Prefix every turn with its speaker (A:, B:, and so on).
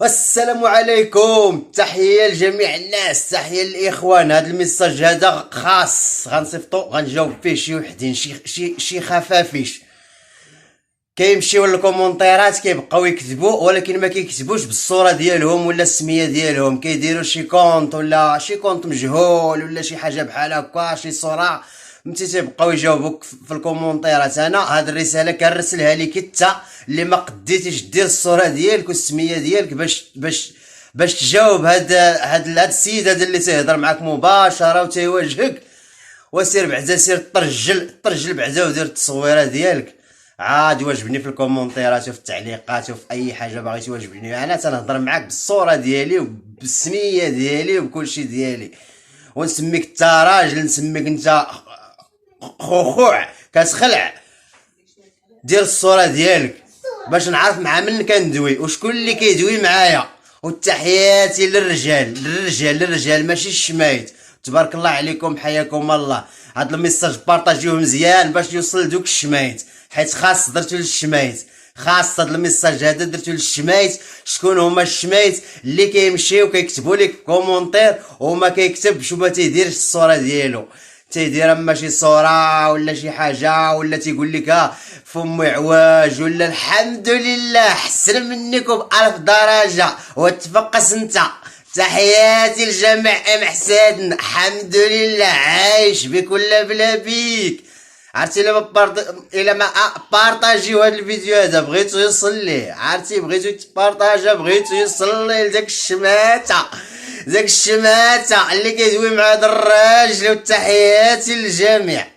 A: السلام عليكم، تحيه لجميع الناس، تحيه للاخوان. هذا الميساج هذا خاص غنصيفطو، غنجاوب فيه شي وحدين، شي خفافيش كيمشيو للكومونتيرات كيبقاو يكذبوا، ولكن ما كيكذبوش بالصوره ديالهم ولا السميه ديالهم. كيديروا شي كونط ولا شي كونط مجهول ولا شي حاجه بحال هكا، شي صوره فهمتي، تيبقاو يجاوبوك في الكومونتيرات. انا هاد الرساله كنرسلها لك انت اللي ما قديتيش دير الصوره ديالك والسميه ديالك باش تجاوب هاد السيد هذا اللي تيهضر معاك مباشره وتيواجهك. وسير بعدا، سير طرجل بعدا ودير التصويره ديالك. عاد واجبني في الكومونتيرات وفي التعليقات وفي اي حاجه باغي واجبني. انا تنهضر معاك بالصوره ديالي وبالسميه ديالي وبكلشي ديالي، ونسميك انت راجل، نسميك انت خوخوع كتخلع. دير الصوره ديالك باش نعرف مع من كندوي وشكون اللي كيدوي معايا. والتحياتي للرجال ماشي الشمايت. تبارك الله عليكم، حياكم الله. هاد الميساج بارطاجيوه مزيان باش يوصل لدوك الشمايت، حيت خاص درتو للشمايت. خاص هاد الميساج هذا درتو للشمايت. شكون هما الشمايت اللي كيمشيو كيكتبوا لك كومونتير وما كيكتبش وما تيديرش الصوره ديالو، تيدير اما شي صوره ولا شي حاجه، ولا تيقول لك فمي عواج ولا الحمد لله حسن منكم بألف درجه وتفقس انت. تحياتي لجميع ام حسادن، الحمد لله عايش بك ولا بلا بيك. عرفتي الا ما بارطاجيو هذا الفيديو هذا بغيتو يوصل ليه، عرفتي بغيتو تبارطاجا، بغيتو يوصل ليه لداك الشماته، داك الشماته اللي كيدوي مع هذا الراجل. وتحياتي للجميع.